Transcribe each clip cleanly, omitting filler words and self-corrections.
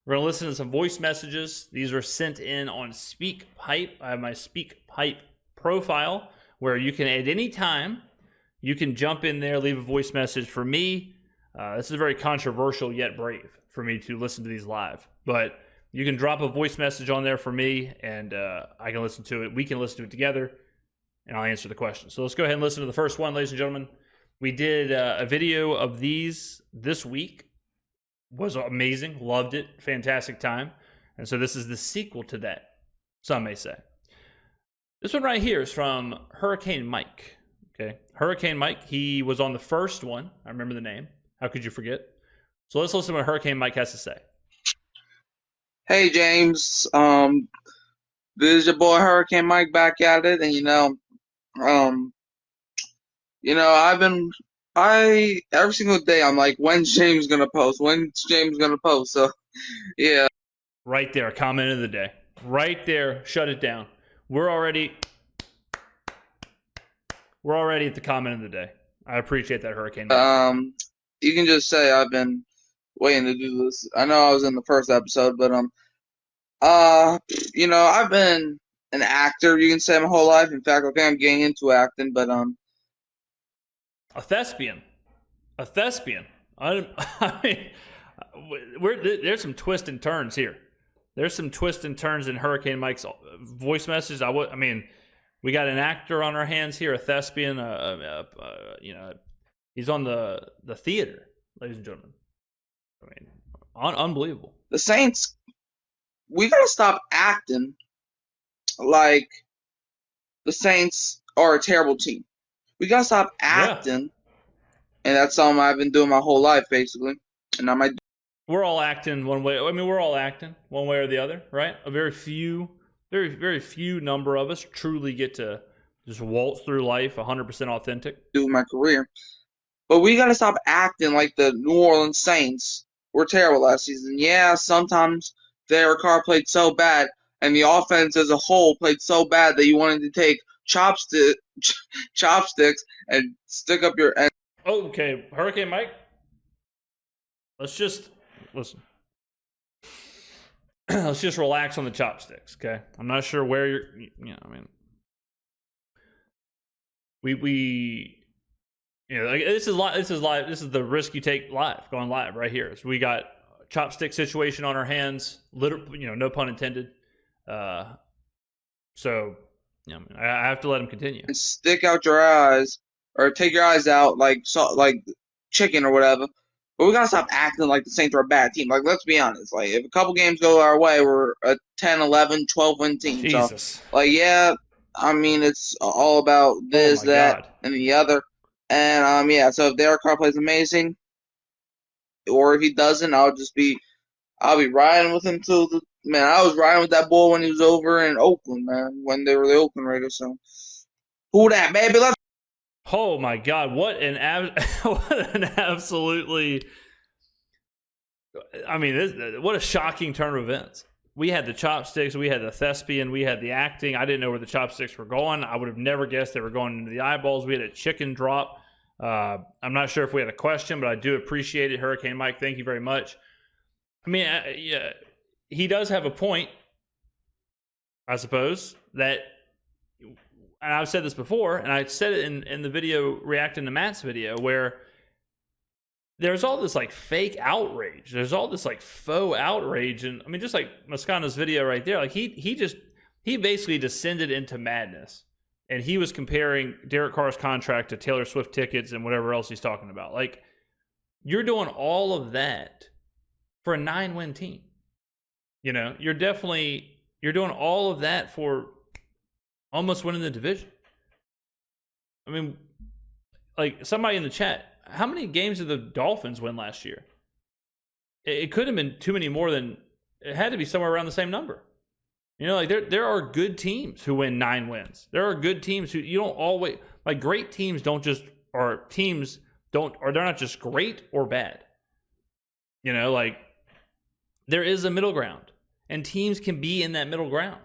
We're going to listen to some voice messages. These were sent in on SpeakPipe. I have my SpeakPipe profile where you can, at any time, you can jump in there, leave a voice message for me. This is very controversial yet brave for me to listen to these live. But you can drop a voice message on there for me, and I can listen to it. We can listen to it together, and I'll answer the question. So let's go ahead and listen to the first one, ladies and gentlemen. We did a video of these this week. Was amazing. Loved it. Fantastic time. And so this is the sequel to that, some may say. This one right here is from Hurricane Mike. Okay, Hurricane Mike. He was on the first one. I remember the name. How could you forget? So let's listen to what Hurricane Mike has to say. Hey James, this is your boy Hurricane Mike back at it, and every single day I'm like, when's James gonna post? When's James gonna post? So yeah. Right there, comment of the day. Right there, shut it down. We're already at the comment of the day. I appreciate that, Hurricane Mike. You can just say I've been waiting to do this. I know I was in the first episode, but I've been an actor, you can say, my whole life. In fact, okay, I'm getting into acting, but a thespian. I mean, there's some twists and turns here. There's some twists and turns in Hurricane Mike's voice message. I mean, we got an actor on our hands here, a thespian. He's on the theater, ladies and gentlemen. I mean, unbelievable. The Saints, we gotta stop acting like the Saints are a terrible team. We gotta stop acting, and that's something I've been doing my whole life, basically. And I might. We're all acting one way. I mean, we're all acting one way or the other, right? A very few number of us truly get to just waltz through life 100% authentic. Do my career, but we gotta stop acting like the New Orleans Saints were terrible last season. Yeah, sometimes their car played so bad, and the offense as a whole played so bad that you wanted to take chopsticks and stick up your end. Okay, Hurricane Mike, let's just listen. Let's just relax on the chopsticks, okay? I'm not sure where you're. This is live. This is the risk you take live, going live right here. So we got a chopstick situation on our hands. Literally, no pun intended. I have to let him continue. And stick out your eyes, or take your eyes out like chicken or whatever. But we gotta stop acting like the Saints are a bad team. Like, let's be honest. Like, if a couple games go our way, we're a 10, 11, 12-win team. Jesus. So, yeah, I mean, it's all about this, that, and the other. And, so if Derek Carr plays amazing, or if he doesn't, I'll be riding with him till the... Man, I was riding with that boy when he was over in Oakland, man, when they were the Oakland Raiders. So, who that, baby? Let's... Oh my God! What an absolutely! I mean, what a shocking turn of events. We had the chopsticks, we had the thespian, we had the acting. I didn't know where the chopsticks were going. I would have never guessed they were going into the eyeballs. We had a chicken drop. I'm not sure if we had a question, but I do appreciate it, Hurricane Mike. Thank you very much. I mean, yeah, he does have a point, I suppose, that. And I've said this before, and I said it in the video reacting to Matt's video, where there's all this like fake outrage. There's all this like faux outrage. And I mean, just like Mascana's video right there, like he basically descended into madness. And he was comparing Derek Carr's contract to Taylor Swift tickets and whatever else he's talking about. Like, you're doing all of that for a 9-win team. You're doing all of that for almost winning the division. I mean, like, somebody in the chat, how many games did the Dolphins win last year? It could have been too many more than... It had to be somewhere around the same number. There are good teams who win 9 wins. There are good teams who you don't always... Like, great teams don't just... Or teams don't... Or they're not just great or bad. There is a middle ground. And teams can be in that middle ground.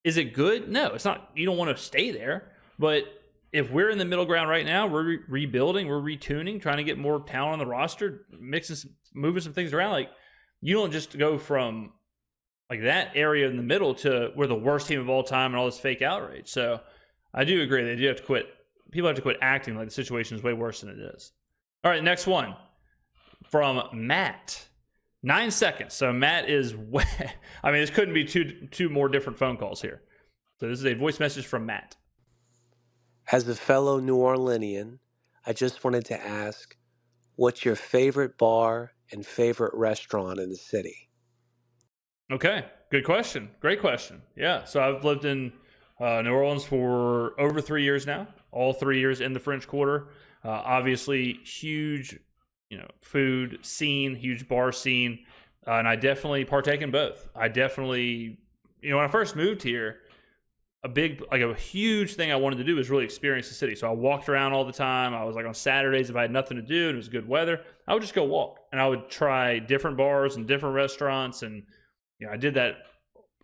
Is it good? No, it's not. You don't want to stay there. But if we're in the middle ground right now, we're rebuilding, we're retuning, trying to get more talent on the roster, moving some things around. Like, you don't just go from like that area in the middle to we're the worst team of all time and all this fake outrage. So I do agree they do have to quit. People have to quit acting like the situation is way worse than it is. All right, next one from Matt. 9 seconds. So Matt is way, I mean, this couldn't be two more different phone calls here. So this is a voice message from Matt. As a fellow New Orleanian, I just wanted to ask, what's your favorite bar and favorite restaurant in the city? Okay, good question. Great question. Yeah, so I've lived in New Orleans for over 3 years now. All 3 years in the French Quarter. Obviously, huge, food scene, huge bar scene, and I definitely partake in both. I definitely, when I first moved here, a huge thing I wanted to do was really experience the city. So I walked around all the time. I was like on Saturdays, if I had nothing to do and it was good weather, I would just go walk and I would try different bars and different restaurants. And, I did that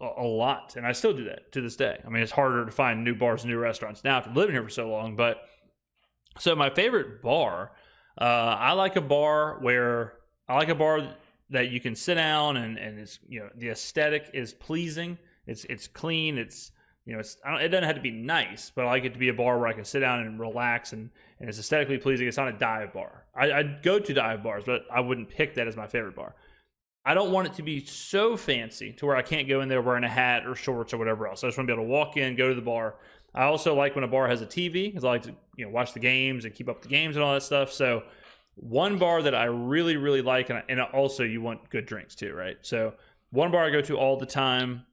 a lot. And I still do that to this day. I mean, it's harder to find new bars and new restaurants now after living here for so long. But so my favorite bar, I like a bar that you can sit down and it's, the aesthetic is pleasing. It's clean. It's, it doesn't have to be nice, but I like it to be a bar where I can sit down and relax and it's aesthetically pleasing. It's not a dive bar. I'd go to dive bars, but I wouldn't pick that as my favorite bar. I don't want it to be so fancy to where I can't go in there wearing a hat or shorts or whatever else. I just want to be able to walk in, go to the bar. I also like when a bar has a TV because I like to, watch the games and keep up the games and all that stuff. So one bar that I really, really like, and also you want good drinks too, right? So one bar I go to all the time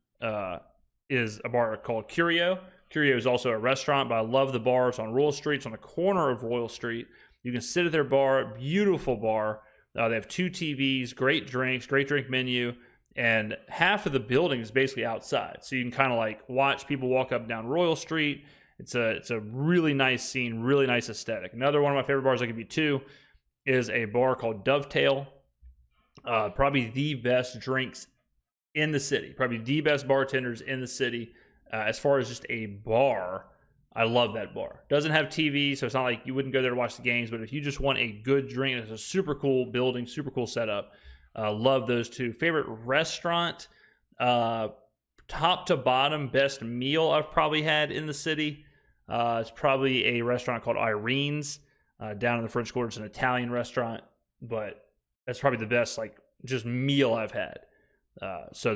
is a bar called Curio. Curio is also a restaurant, but I love the bar. It's on Royal Street. It's on the corner of Royal Street. You can sit at their bar, beautiful bar. They have 2 TVs, great drinks, great drink menu, and half of the building is basically outside. So you can kind of like watch people walk up and down Royal Street. It's a really nice scene, really nice aesthetic. Another one of my favorite bars, I'll give you 2, is a bar called Dovetail. Probably the best drinks in the city, probably the best bartenders in the city. As far as just a bar, I love that bar. Doesn't have TV, so it's not like you wouldn't go there to watch the games, but if you just want a good drink, it's a super cool building, super cool setup. Love those 2. Favorite restaurant, top to bottom, best meal I've probably had in the city. It's probably a restaurant called Irene's down in the French Quarter. It's an Italian restaurant, but that's probably the best just meal I've had. So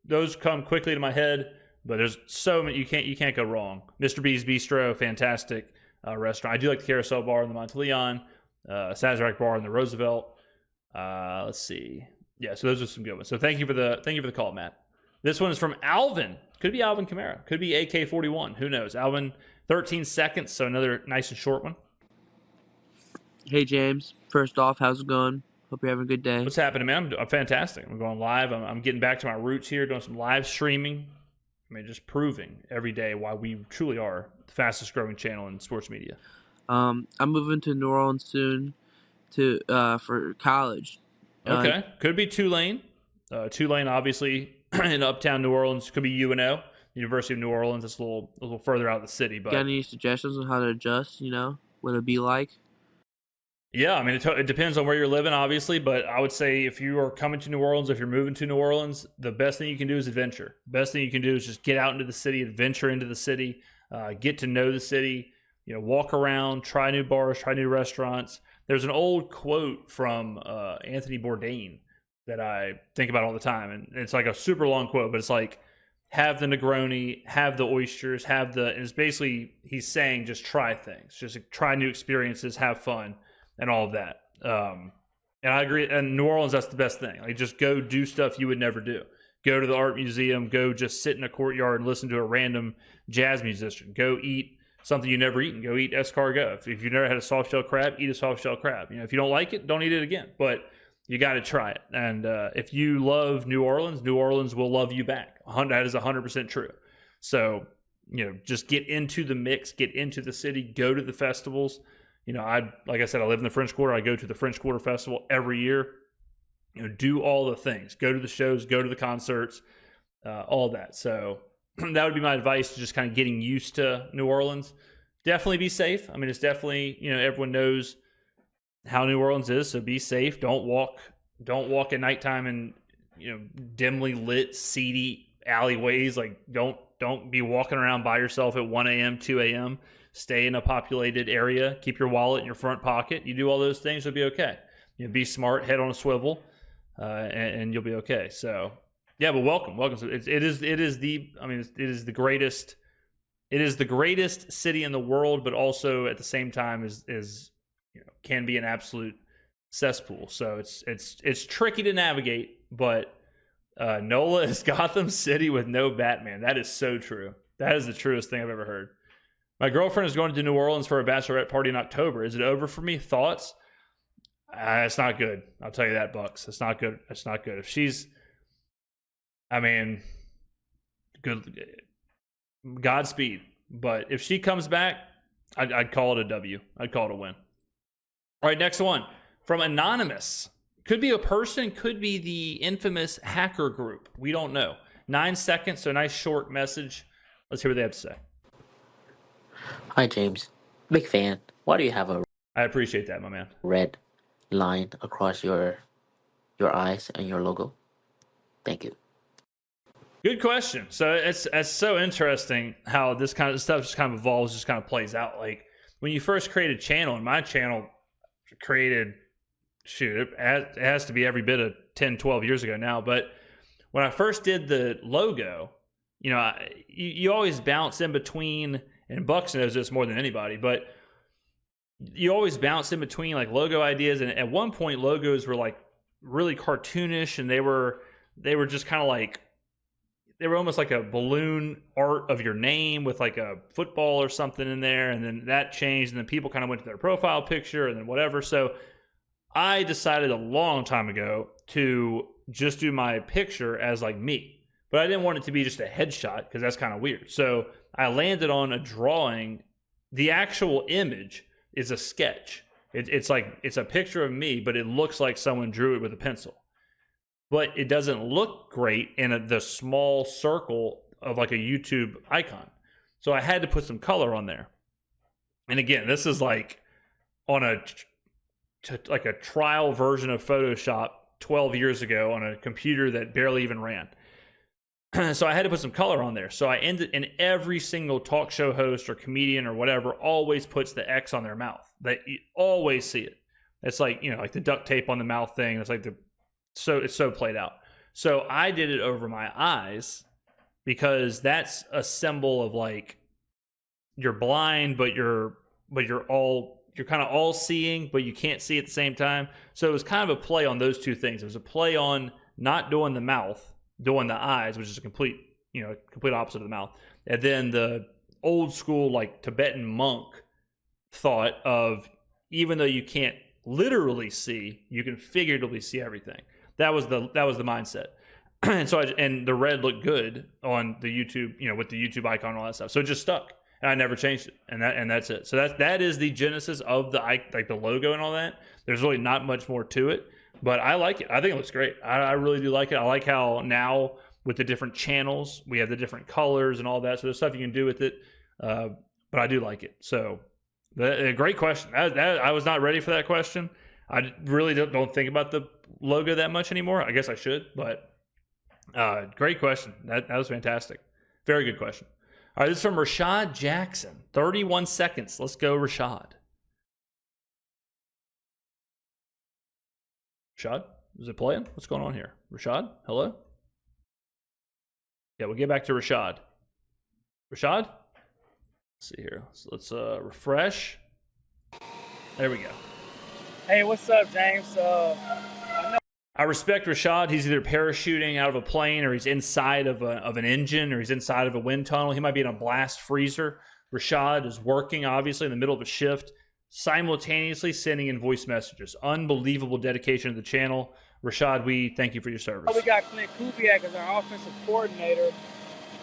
those come quickly to my head, but there's so many you can't go wrong. Mr. B's Bistro, fantastic restaurant. I do like the Carousel Bar in the Monteleon, Sazerac Bar in the Roosevelt. Let's see, yeah. So those are some good ones. So thank you for the call, Matt. This one is from Alvin. Could be Alvin Kamara. Could be AK-41. Who knows? Alvin, 13 seconds. So another nice and short one. Hey James. First off, how's it going? Hope you're having a good day. What's happening, man? I'm fantastic. I'm going live. I'm getting back to my roots here, doing some live streaming. I mean, just proving every day why we truly are the fastest growing channel in sports media. I'm moving to New Orleans soon for college. Okay. Could be Tulane. Tulane, obviously, in uptown New Orleans. Could be UNO, University of New Orleans. It's a little further out of the city. But got any suggestions on how to adjust, what it'd be like? Yeah, I mean, it depends on where you're living, obviously, but I would say if you are coming to New Orleans, if you're moving to New Orleans, the best thing you can do is adventure. Best thing you can do is just get out into the city, adventure into the city, get to know the city, walk around, try new bars, try new restaurants. There's an old quote from Anthony Bourdain that I think about all the time, and it's like a super long quote, but it's like, have the Negroni, have the oysters, and it's basically, he's saying just try things, just try new experiences, have fun. And all of that. And I agree. And New Orleans, that's the best thing. Just go do stuff you would never do. Go to the art museum. Go just sit in a courtyard and listen to a random jazz musician. Go eat something you never eaten. Go eat escargot. If you've never had a soft shell crab, eat a soft shell crab. If you don't like it, don't eat it again. But you got to try it. And if you love New Orleans will love you back. That is 100% true. So, just get into the mix, get into the city, go to the festivals. Like I said, I live in the French Quarter. I go to the French Quarter Festival every year. Do all the things. Go to the shows, go to the concerts, all that. So that would be my advice, just kind of getting used to New Orleans. Definitely be safe. I mean, it's definitely, everyone knows how New Orleans is, so be safe. Don't walk Don't walk at nighttime in dimly lit, seedy alleyways. Like don't be walking around by yourself at 1 a.m., 2 a.m. Stay in a populated area. Keep your wallet in your front pocket. You do all those things, you'll be okay. Be smart, head on a swivel, and you'll be okay. So yeah, but welcome. So it is the greatest. It is the greatest city in the world, but also at the same time is can be an absolute cesspool. So it's tricky to navigate, but NOLA is Gotham City with no Batman. That is so true. That is the truest thing I've ever heard. My girlfriend is going to New Orleans for a bachelorette party in October. Is it over for me? Thoughts? It's not good. I'll tell you that, Bucks. It's not good. It's not good. If she's, good. Godspeed. But if she comes back, I'd call it a W. I'd call it a win. All right, next one from Anonymous. Could be a person, could be the infamous hacker group. We don't know. 9 seconds, so nice short message. Let's hear what they have to say. Hi, James. Big fan. Why do you have a I appreciate that, my man. red line across your eyes and your logo? Thank you. Good question. So it's so interesting how this kind of stuff just kind of evolves, just kind of plays out. Like when you first create a channel, and my channel created, it has to be every bit of 10, 12 years ago now. But when I first did the logo, you always bounce in between, and Bucks knows this more than anybody, but you always bounce in between like logo ideas. And at one point, logos were like really cartoonish, and they were just kind of like, they were almost like a balloon art of your name with like a football or something in there. And then that changed, and then people kind of went to their profile picture and then whatever. So I decided a long time ago to just do my picture as like me, but I didn't want it to be just a headshot because that's kind of weird. So I landed on a drawing. The actual image is a sketch. It's a picture of me, but it looks like someone drew it with a pencil. But it doesn't look great in the small circle of like a YouTube icon. So I had to put some color on there. And again, this is like on a trial version of Photoshop 12 years ago on a computer that barely even ran. So I had to put some color on there. So I ended in every single talk show host or comedian or whatever always puts the X on their mouth. You always see it. It's like, like the duct tape on the mouth thing. It's like it's so played out. So I did it over my eyes because that's a symbol of like you're blind, but you're kind of all seeing, but you can't see at the same time. So it was kind of a play on those two things. It was a play on not doing the mouth, doing the eyes, which is a complete opposite of the mouth. And then the old school like Tibetan monk thought of, even though you can't literally see, you can figuratively see everything. That was the mindset. And the red looked good on the YouTube, with the YouTube icon and all that stuff. So it just stuck, and I never changed it. And that's it. So that is the genesis of the logo and all that. There's really not much more to it, but I like it. I think it looks great. I really do like it. I like how now with the different channels, we have the different colors and all that. So there's stuff you can do with it. But I do like it. So great question. I was not ready for that question. I really don't think about the logo that much anymore. I guess I should, but great question. That was fantastic. Very good question. All right, this is from Rashad Jackson. 31 seconds. Let's go, Rashad. Rashad, is it playing? What's going on here? Rashad, hello? Yeah, we'll get back to Rashad. Rashad? Let's see here. So let's refresh. There we go. Hey, what's up, James? I respect Rashad. He's either parachuting out of a plane, or he's inside of an engine, or he's inside of a wind tunnel. He might be in a blast freezer. Rashad is working, obviously, in the middle of a shift, simultaneously sending in voice messages. Unbelievable dedication to the channel. Rashad, we thank you for your service. We got Clint Kubiak as our offensive coordinator,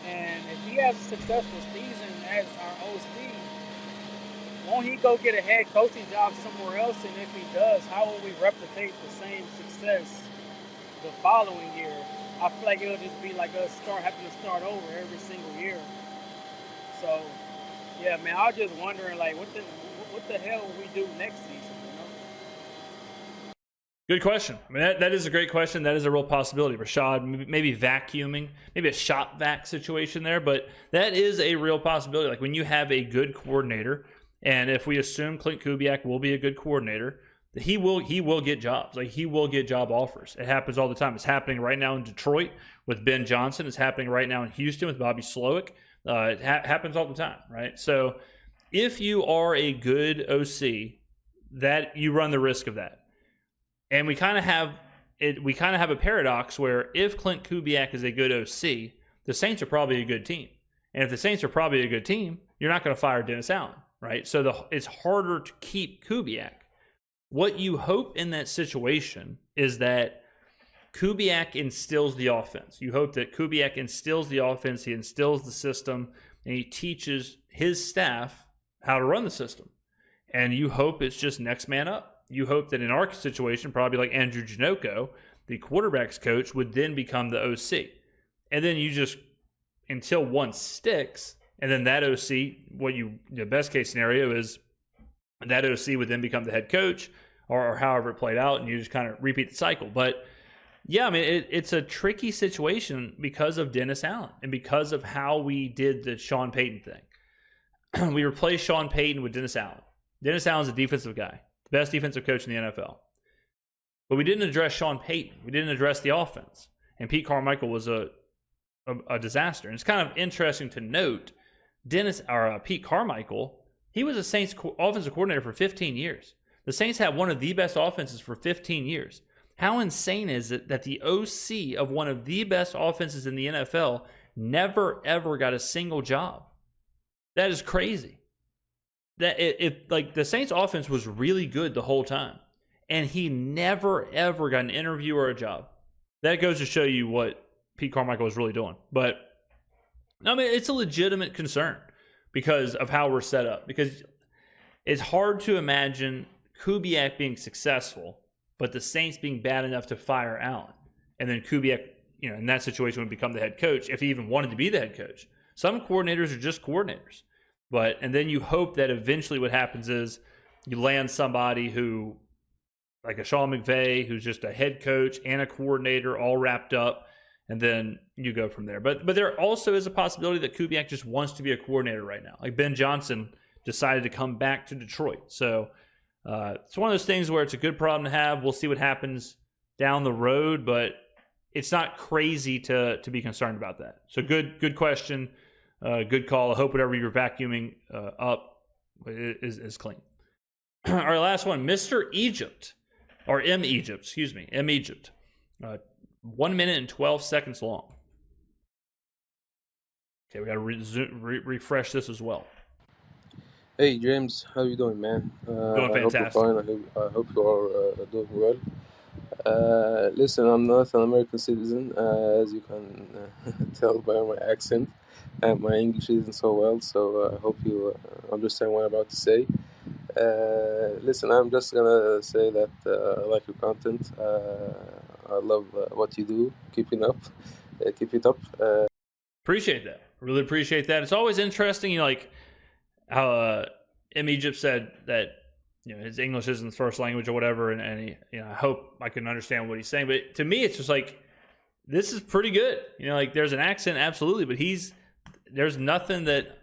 and if he has a successful season as our OC, won't he go get a head coaching job somewhere else? And if he does, how will we replicate the same success the following year? I feel like it'll just be like us having to start over every single year. So, yeah, man, I was just wondering, like, what the hell will we do next season? Good question. I mean, that is a great question. That is a real possibility. Rashad, maybe vacuuming, maybe a shop vac situation there, but that is a real possibility. Like when you have a good coordinator, and if we assume Clint Kubiak will be a good coordinator, he will get jobs. Like he will get job offers. It happens all the time. It's happening right now in Detroit with Ben Johnson. It's happening right now in Houston with Bobby Slowick. It happens all the time, right? So if you are a good OC, that you run the risk of that. And we kind of have a paradox where if Clint Kubiak is a good OC, the Saints are probably a good team. And if the Saints are probably a good team, you're not going to fire Dennis Allen, right? So it's harder to keep Kubiak. What you hope in that situation is that Kubiak instills the offense. You hope that Kubiak instills the offense, he instills the system, and he teaches his staff how to run the system. And you hope it's just next man up. You hope that in our situation, probably like Andrew Janoko, the quarterback's coach, would then become the OC. And then you just, until one sticks, and then that OC, the best case scenario is that OC would then become the head coach or however it played out, and you just kind of repeat the cycle. But yeah, I mean, it's a tricky situation because of Dennis Allen and because of how we did the Sean Payton thing. We replaced Sean Payton with Dennis Allen. Dennis Allen's a defensive guy. Best defensive coach in the NFL. But we didn't address Sean Payton. We didn't address the offense. And Pete Carmichael was a disaster. And it's kind of interesting to note, Pete Carmichael, he was a Saints offensive coordinator for 15 years. The Saints had one of the best offenses for 15 years. How insane is it that the OC of one of the best offenses in the NFL never, ever got a single job? That is crazy. That like the Saints offense was really good the whole time, and he never ever got an interview or a job. That goes to show you what Pete Carmichael was really doing. But I mean, it's a legitimate concern because of how we're set up. Because it's hard to imagine Kubiak being successful, but the Saints being bad enough to fire Allen, and then Kubiak, in that situation would become the head coach if he even wanted to be the head coach. Some coordinators are just coordinators. And then you hope that eventually what happens is you land somebody who, like a Sean McVay, who's just a head coach and a coordinator all wrapped up, and then you go from there. But there also is a possibility that Kubiak just wants to be a coordinator right now. Like Ben Johnson decided to come back to Detroit. So it's one of those things where it's a good problem to have. We'll see what happens down the road, but it's not crazy to be concerned about that. So good question. Good call. I hope whatever you're vacuuming up is clean. Our last one, Mr. Egypt, or M Egypt, excuse me, M Egypt. 1 minute and 12 seconds long. Okay, we got to refresh this as well. Hey James, how you doing, man? Doing fantastic. I hope you're fine. I hope you are doing well. Listen, I'm not an American citizen, as you can tell by my accent. And my English isn't so well, so I hope you understand what I'm about to say. Listen, I'm just gonna say that I like your content. I love what you do. Keep it up. Appreciate that. Really appreciate that. It's always interesting, like how M. Egypt said that his English isn't his first language or whatever, and he, I hope I can understand what he's saying. But to me, it's just like this is pretty good. Like there's an accent, absolutely, but there's nothing that,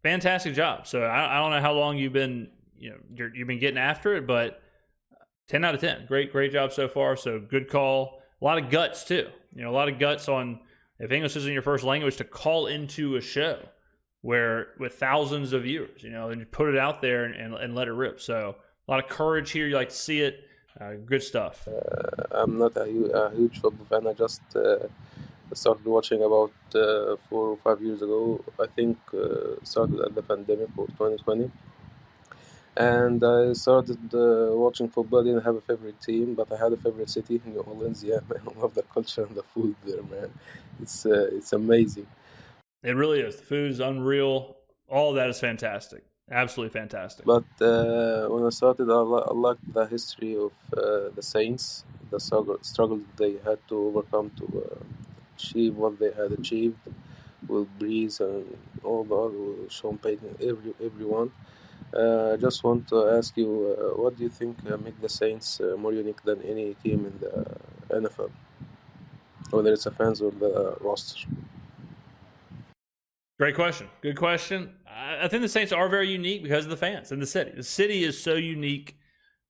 fantastic job. So I don't know how long you've been, you've been getting after it, but 10 out of 10. Great job so far. So good call. A lot of guts too. A lot of guts on, if English isn't your first language, to call into a show with thousands of viewers, and you put it out there and let it rip. So a lot of courage here. You like to see it. Good stuff. I'm not a huge football fan. I just started watching about 4 or 5 years ago. I think started at the pandemic of 2020. And I started watching football. I didn't have a favorite team, but I had a favorite city, New Orleans. Yeah, man, I love the culture and the food there, man. It's amazing. It really is. The food is unreal. All of that is fantastic. Absolutely fantastic. But when I started, I liked the history of the Saints, the struggle they had to overcome to achieve what they had achieved with Breeze and all the other, Sean Payton, everyone. Just want to ask you, what do you think make the Saints more unique than any team in the NFL, whether it's the fans or the roster? Great question. Good question. I think the Saints are very unique because of the fans and the city. The city is so unique.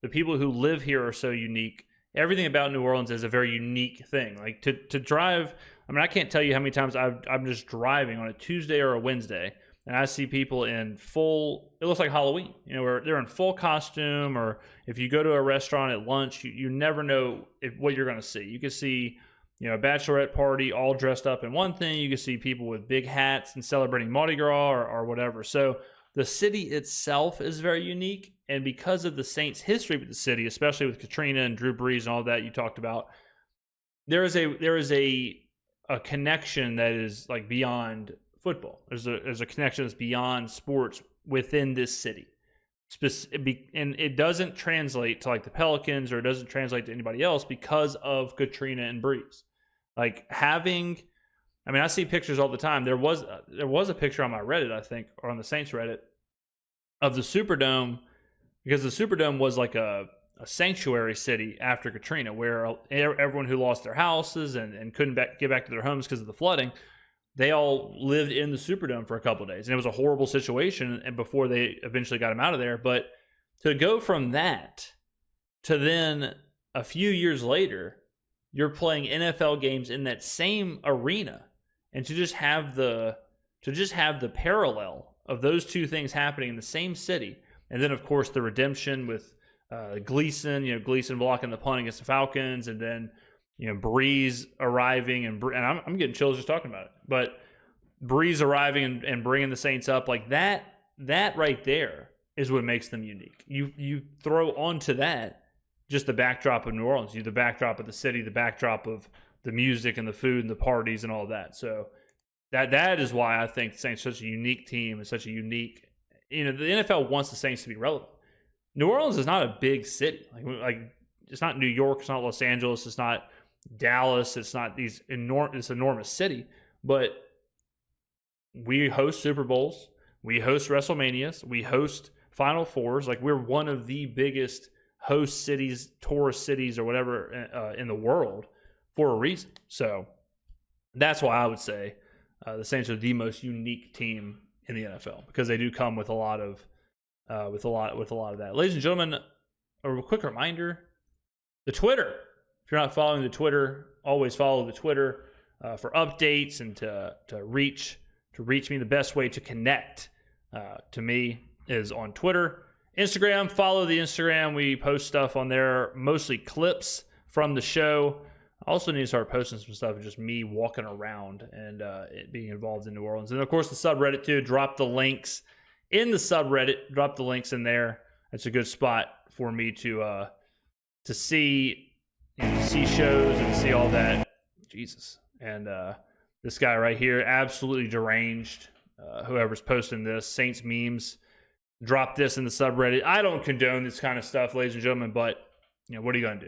The people who live here are so unique. Everything about New Orleans is a very unique thing. Like to drive, I mean, I can't tell you how many times I'm just driving on a Tuesday or a Wednesday, and I see people in full, it looks like Halloween, where they're in full costume, or if you go to a restaurant at lunch, you never know what you're going to see. You can see, a bachelorette party all dressed up in one thing. You can see people with big hats and celebrating Mardi Gras or whatever. So the city itself is very unique. And because of the Saints' history with the city, especially with Katrina and Drew Brees and all that you talked about, there is a connection that is like beyond football. There's a connection that's beyond sports within this city. And it doesn't translate to like the Pelicans, or it doesn't translate to anybody else because of Katrina and Brees. Like I see pictures all the time. There was a picture on my Reddit, I think, or on the Saints Reddit, of the Superdome, because the Superdome was like a sanctuary city after Katrina, where everyone who lost their houses and couldn't get back to their homes because of the flooding, they all lived in the Superdome for a couple of days. And it was a horrible situation, and before they eventually got them out of there. But to go from that to then a few years later, you're playing NFL games in that same arena, and to just have the parallel of those two things happening in the same city. And then, of course, the redemption with Gleason, Gleason blocking the punt against the Falcons, and then, Brees arriving, and I'm getting chills just talking about it. But Brees arriving and bringing the Saints up, like that right there is what makes them unique. You throw onto that just the backdrop of New Orleans, the backdrop of the city, the backdrop of the music and the food and the parties and all that. So that is why I think the Saints are such a unique team and such a unique. The NFL wants the Saints to be relevant. New Orleans is not a big city. Like it's not New York, it's not Los Angeles, it's not Dallas, it's not this enormous city. But we host Super Bowls, we host WrestleManias, we host Final Fours. Like, we're one of the biggest host cities, tourist cities, or whatever in the world for a reason. So that's why I would say the Saints are the most unique team in the NFL, because they do come with a lot of that. Ladies and gentlemen, a quick reminder: the Twitter. If you're not following the Twitter, always follow the Twitter for updates and to reach me. The best way to connect to me is on Twitter. Instagram, follow the Instagram. We post stuff on there, mostly clips from the show. I also need to start posting some stuff of just me walking around and it being involved in New Orleans. And, of course, the subreddit, too. Drop the links in the subreddit. Drop the links in there. That's a good spot for me to see, see shows and see all that. Jesus. And this guy right here, absolutely deranged. Whoever's posting this, Saints memes, drop this in the subreddit. I don't condone this kind of stuff, ladies and gentlemen, but what are you going to do?